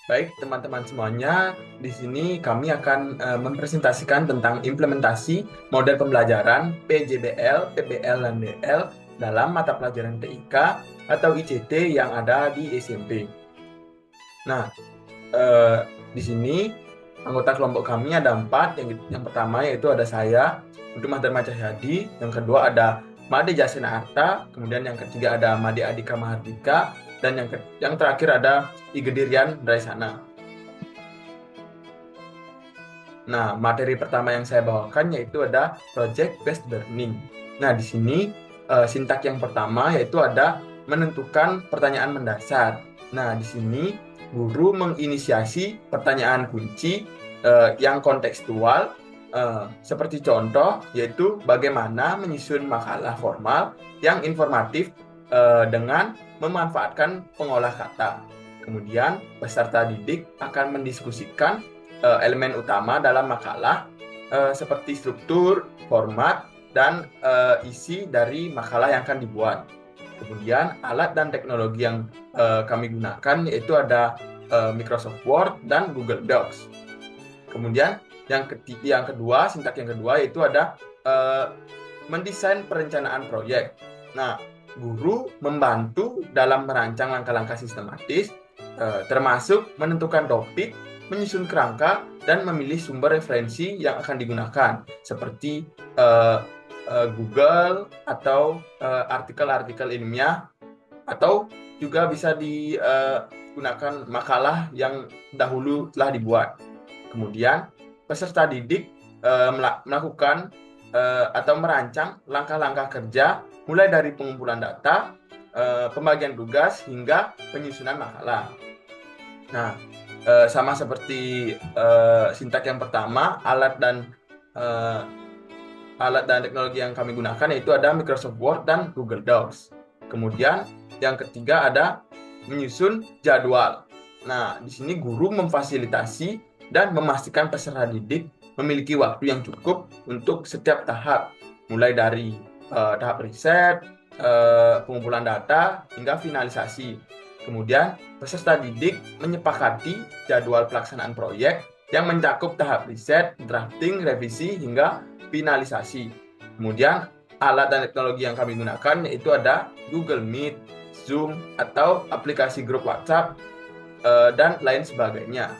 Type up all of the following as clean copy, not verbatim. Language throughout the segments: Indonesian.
Baik, teman-teman semuanya, di sini kami akan mempresentasikan tentang implementasi model pembelajaran PJBL, PBL, dan DL dalam mata pelajaran TIK atau ICT yang ada di SMP. Nah, eh, di sini anggota kelompok kami ada 4. Yang pertama yaitu ada saya, untuk Mas Dharma Cahyadi. Yang kedua ada Made Jasena Arta. Kemudian yang ketiga ada Made Adika Mahardika. Dan yang terakhir ada Igedirian Draisana. Nah, materi pertama yang saya bawakan yaitu ada project based learning. Nah, di sini sintak yang pertama yaitu ada menentukan pertanyaan mendasar. Nah, di sini guru menginisiasi pertanyaan kunci yang kontekstual, seperti contoh yaitu bagaimana menyusun makalah formal yang informatif dengan memanfaatkan pengolah kata. Kemudian peserta didik akan mendiskusikan elemen utama dalam makalah, seperti struktur, format, dan isi dari makalah yang akan dibuat. Kemudian alat dan teknologi yang kami gunakan yaitu ada Microsoft Word dan Google Docs. Kemudian yang kedua, sintak yang kedua yaitu ada mendesain perencanaan proyek. Nah, guru membantu dalam merancang langkah-langkah sistematis, termasuk menentukan topik, menyusun kerangka, dan memilih sumber referensi yang akan digunakan, seperti Google atau artikel-artikel ilmiah, atau juga bisa digunakan makalah yang dahulu telah dibuat. Kemudian, peserta didik melakukan atau merancang langkah-langkah kerja mulai dari pengumpulan data, pembagian tugas, hingga penyusunan makalah. Nah, sama seperti sintak yang pertama, alat dan teknologi yang kami gunakan yaitu ada Microsoft Word dan Google Docs. Kemudian yang ketiga ada menyusun jadwal. Nah, di sini guru memfasilitasi dan memastikan peserta didik memiliki waktu yang cukup untuk setiap tahap, mulai dari tahap riset, pengumpulan data, hingga finalisasi. Kemudian, peserta didik menyepakati jadwal pelaksanaan proyek yang mencakup tahap riset, drafting, revisi, hingga finalisasi. Kemudian, alat dan teknologi yang kami gunakan yaitu ada Google Meet, Zoom, atau aplikasi grup WhatsApp, dan lain sebagainya.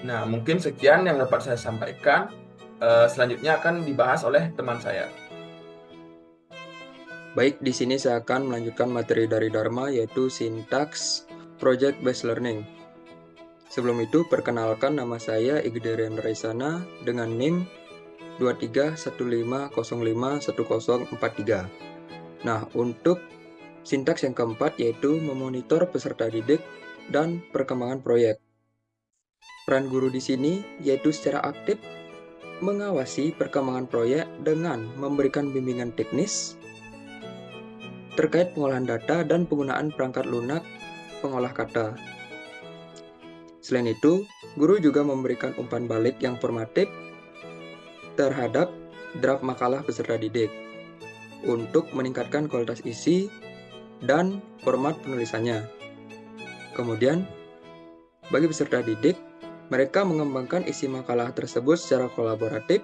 Nah, mungkin sekian yang dapat saya sampaikan. Selanjutnya akan dibahas oleh teman saya. Baik, di sini saya akan melanjutkan materi dari Dharma, yaitu sintaks project based learning. Sebelum itu, perkenalkan, nama saya Igderian Raisana dengan NIM 2315051043. Nah, untuk sintaks yang keempat yaitu memonitor peserta didik dan perkembangan proyek. Peran guru di sini yaitu secara aktif mengawasi perkembangan proyek dengan memberikan bimbingan teknis terkait pengolahan data dan penggunaan perangkat lunak pengolah kata. Selain itu, guru juga memberikan umpan balik yang formatif terhadap draft makalah peserta didik untuk meningkatkan kualitas isi dan format penulisannya. Kemudian, bagi peserta didik, mereka mengembangkan isi makalah tersebut secara kolaboratif,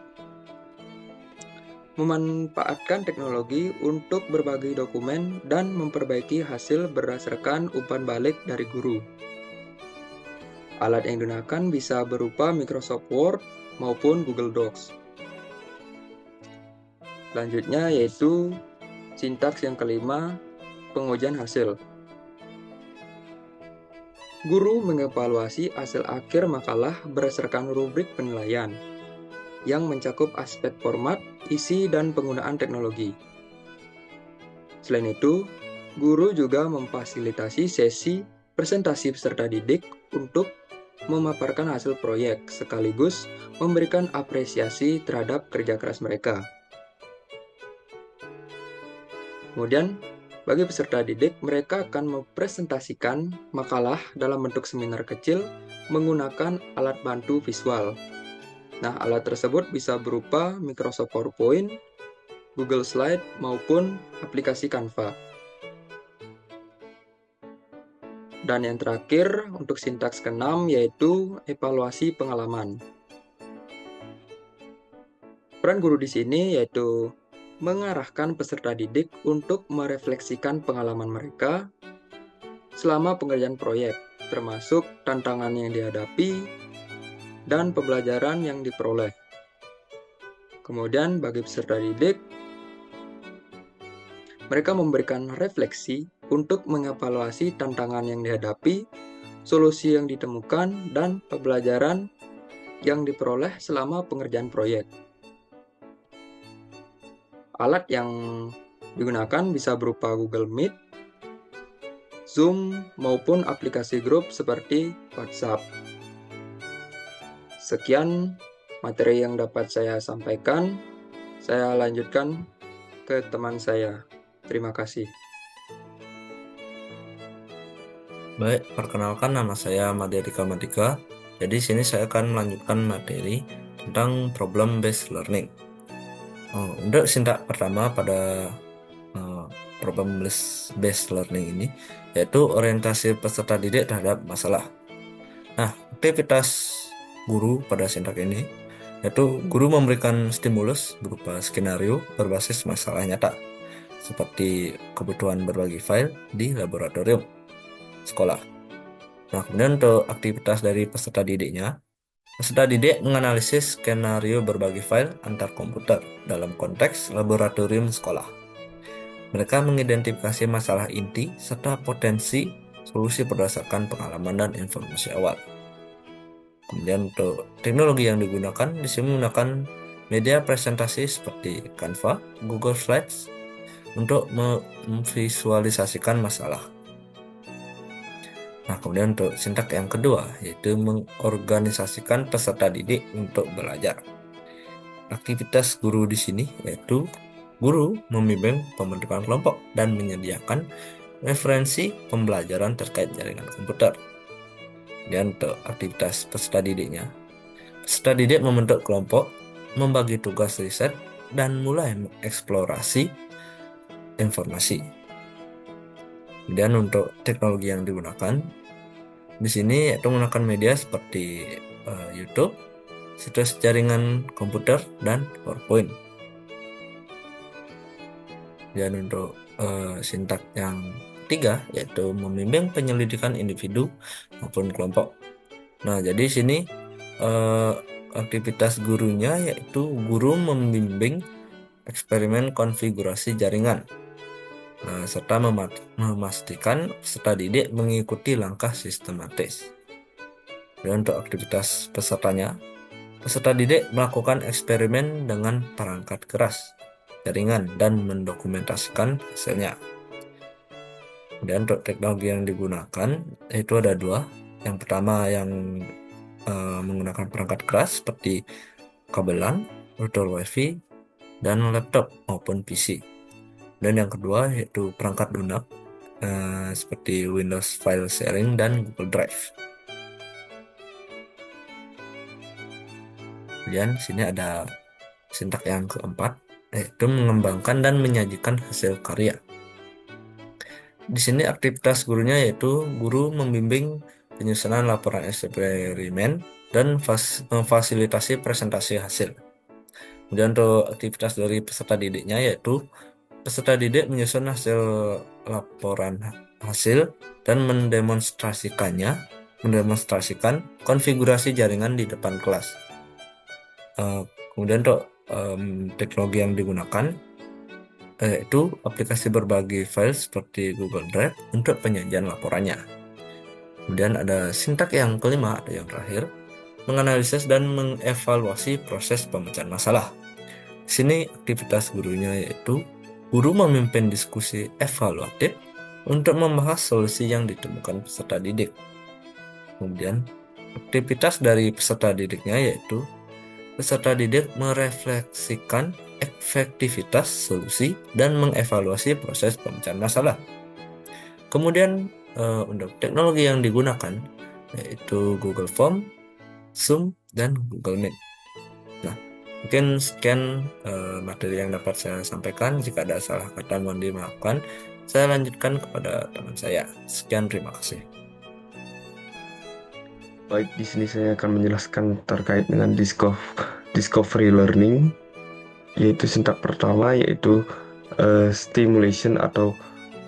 memanfaatkan teknologi untuk berbagi dokumen dan memperbaiki hasil berdasarkan umpan balik dari guru. Alat yang digunakan bisa berupa Microsoft Word maupun Google Docs. Selanjutnya yaitu sintaks yang kelima, pengujian hasil. Guru mengevaluasi hasil akhir makalah berdasarkan rubrik penilaian yang mencakup aspek format, isi, dan penggunaan teknologi. Selain itu, guru juga memfasilitasi sesi presentasi peserta didik untuk memaparkan hasil proyek sekaligus memberikan apresiasi terhadap kerja keras mereka. Kemudian, bagi peserta didik, mereka akan mempresentasikan makalah dalam bentuk seminar kecil menggunakan alat bantu visual. Nah, alat tersebut bisa berupa Microsoft PowerPoint, Google Slide, maupun aplikasi Canva. Dan yang terakhir untuk sintaks ke-6 yaitu evaluasi pengalaman. Peran guru di sini yaitu mengarahkan peserta didik untuk merefleksikan pengalaman mereka selama pengerjaan proyek, termasuk tantangan yang dihadapi dan pembelajaran yang diperoleh. Kemudian bagi peserta didik, mereka memberikan refleksi untuk mengevaluasi tantangan yang dihadapi, solusi yang ditemukan, dan pembelajaran yang diperoleh selama pengerjaan proyek. Alat yang digunakan bisa berupa Google Meet, Zoom, maupun aplikasi grup seperti WhatsApp. Sekian materi yang dapat saya sampaikan. Saya lanjutkan ke teman saya. Terima kasih. Baik, perkenalkan nama saya Madya Madika. Jadi sini saya akan melanjutkan materi tentang problem based learning. Untuk sintak pertama pada problem based learning ini yaitu orientasi peserta didik terhadap masalah. Nah, aktivitas guru pada sintak ini yaitu guru memberikan stimulus berupa skenario berbasis masalah nyata seperti kebutuhan berbagi file di laboratorium sekolah. Nah, kemudian untuk aktivitas dari peserta didiknya, peserta didik menganalisis skenario berbagi file antar komputer dalam konteks laboratorium sekolah. Mereka mengidentifikasi masalah inti serta potensi solusi berdasarkan pengalaman dan informasi awal. Kemudian untuk teknologi yang digunakan, di sini menggunakan media presentasi seperti Canva, Google Slides untuk memvisualisasikan masalah. Nah, kemudian untuk sintak yang kedua yaitu mengorganisasikan peserta didik untuk belajar. Aktivitas guru di sini yaitu guru membimbing pembentukan kelompok dan menyediakan referensi pembelajaran terkait jaringan komputer. Dan untuk aktivitas peserta didiknya, peserta didik membentuk kelompok, membagi tugas riset, dan mulai mengeksplorasi informasi. Dan untuk teknologi yang digunakan di sini yaitu menggunakan media seperti YouTube, situs jaringan komputer, dan PowerPoint. Dan untuk sintak yang ketiga yaitu membimbing penyelidikan individu maupun kelompok. Nah, jadi sini aktivitas gurunya yaitu guru membimbing eksperimen konfigurasi jaringan. Nah, serta memastikan peserta didik mengikuti langkah sistematis. Dan untuk aktivitas pesertanya, peserta didik melakukan eksperimen dengan perangkat keras jaringan dan mendokumentasikan hasilnya. Dan untuk teknologi yang digunakan itu ada dua. Yang pertama yang menggunakan perangkat keras seperti kabelan, router wifi, dan laptop maupun PC. Dan yang kedua yaitu perangkat lunak seperti Windows File Sharing dan Google Drive. Kemudian sini ada sintak yang keempat yaitu mengembangkan dan menyajikan hasil karya. Di sini aktivitas gurunya yaitu guru membimbing penyusunan laporan eksperimen dan memfasilitasi presentasi hasil. Kemudian untuk aktivitas dari peserta didiknya yaitu peserta didik menyusun hasil laporan hasil dan mendemonstrasikan konfigurasi jaringan di depan kelas. Kemudian untuk teknologi yang digunakan yaitu aplikasi berbagi file seperti Google Drive untuk penyajian laporannya. Kemudian ada sintak yang kelima atau yang terakhir, menganalisis dan mengevaluasi proses pemecahan masalah. Di sini aktivitas gurunya yaitu guru memimpin diskusi evaluatif untuk membahas solusi yang ditemukan peserta didik. Kemudian aktivitas dari peserta didiknya yaitu peserta didik merefleksikan efektivitas solusi dan mengevaluasi proses pemecahan masalah. Kemudian untuk teknologi yang digunakan yaitu Google Form, Zoom, dan Google Meet. Nah, mungkin sekian materi yang dapat saya sampaikan. Jika ada salah kata mohon dimaafkan. Saya lanjutkan kepada teman saya. Sekian, terima kasih. Baik, di sini saya akan menjelaskan terkait dengan discovery learning, yaitu sintak pertama yaitu stimulation atau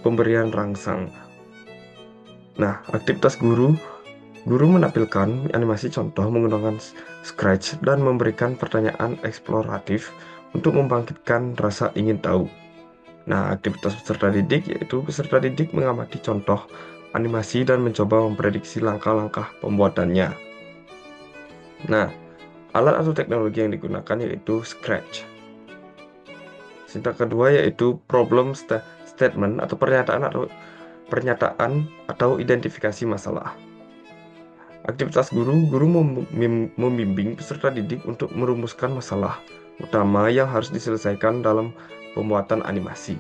pemberian rangsang. Nah, aktivitas guru menampilkan animasi contoh menggunakan Scratch dan memberikan pertanyaan eksploratif untuk membangkitkan rasa ingin tahu. Nah, aktivitas peserta didik yaitu peserta didik mengamati contoh animasi dan mencoba memprediksi langkah-langkah pembuatannya. Nah, alat atau teknologi yang digunakan yaitu Scratch. Sintak kedua yaitu problem statement atau pernyataan atau identifikasi masalah. Aktivitas guru membimbing peserta didik untuk merumuskan masalah utama yang harus diselesaikan dalam pembuatan animasi.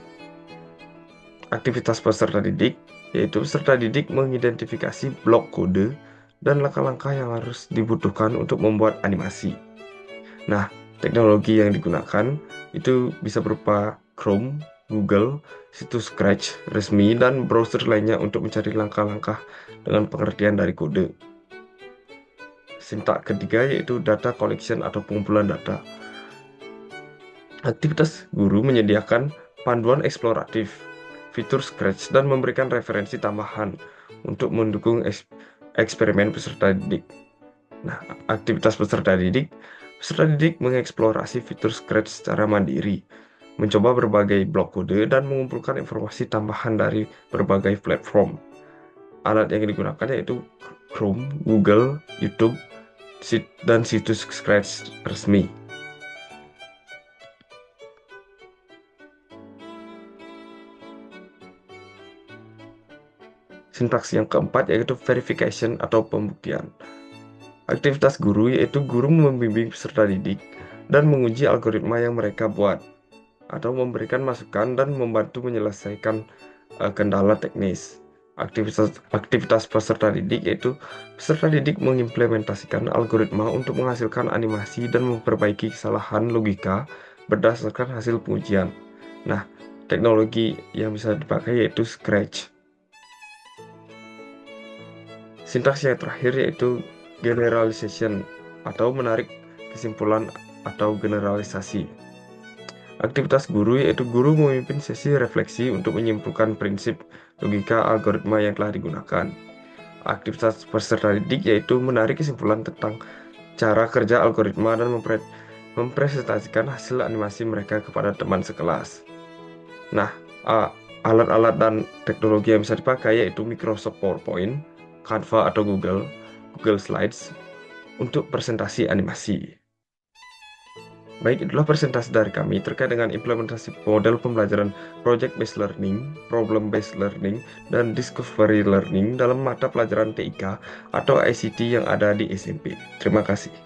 Aktivitas peserta didik yaitu peserta didik mengidentifikasi blok kode dan langkah-langkah yang harus dibutuhkan untuk membuat animasi. Nah, teknologi yang digunakan itu bisa berupa Chrome, Google, situs Scratch resmi, dan browser lainnya untuk mencari langkah-langkah dengan pengertian dari kode. Sintak ketiga yaitu data collection atau pengumpulan data. Aktivitas guru menyediakan panduan eksploratif, fitur Scratch, dan memberikan referensi tambahan untuk mendukung eksperimen peserta didik. Nah, aktivitas peserta didik mengeksplorasi fitur Scratch secara mandiri, mencoba berbagai blok kode, dan mengumpulkan informasi tambahan dari berbagai platform. Alat yang digunakan yaitu Chrome, Google, YouTube, dan situs Scratch resmi. Sintaks yang keempat yaitu verification atau pembuktian. Aktivitas guru yaitu guru membimbing peserta didik dan menguji algoritma yang mereka buat, atau memberikan masukan dan membantu menyelesaikan kendala teknis. Aktivitas peserta didik yaitu peserta didik mengimplementasikan algoritma untuk menghasilkan animasi dan memperbaiki kesalahan logika berdasarkan hasil pengujian. Nah, teknologi yang bisa dipakai yaitu Scratch. Sintaks yang terakhir yaitu generalization atau menarik kesimpulan atau generalisasi. Aktivitas guru yaitu guru memimpin sesi refleksi untuk menyimpulkan prinsip logika algoritma yang telah digunakan. Aktivitas peserta didik yaitu menarik kesimpulan tentang cara kerja algoritma dan mempresentasikan hasil animasi mereka kepada teman sekelas. Nah, alat-alat dan teknologi yang bisa dipakai yaitu Microsoft PowerPoint, Canva atau Google Slides untuk presentasi animasi. Baik, itulah presentasi dari kami terkait dengan implementasi model pembelajaran project-based learning, problem-based learning, dan discovery learning dalam mata pelajaran TIK atau ICT yang ada di SMP. Terima kasih.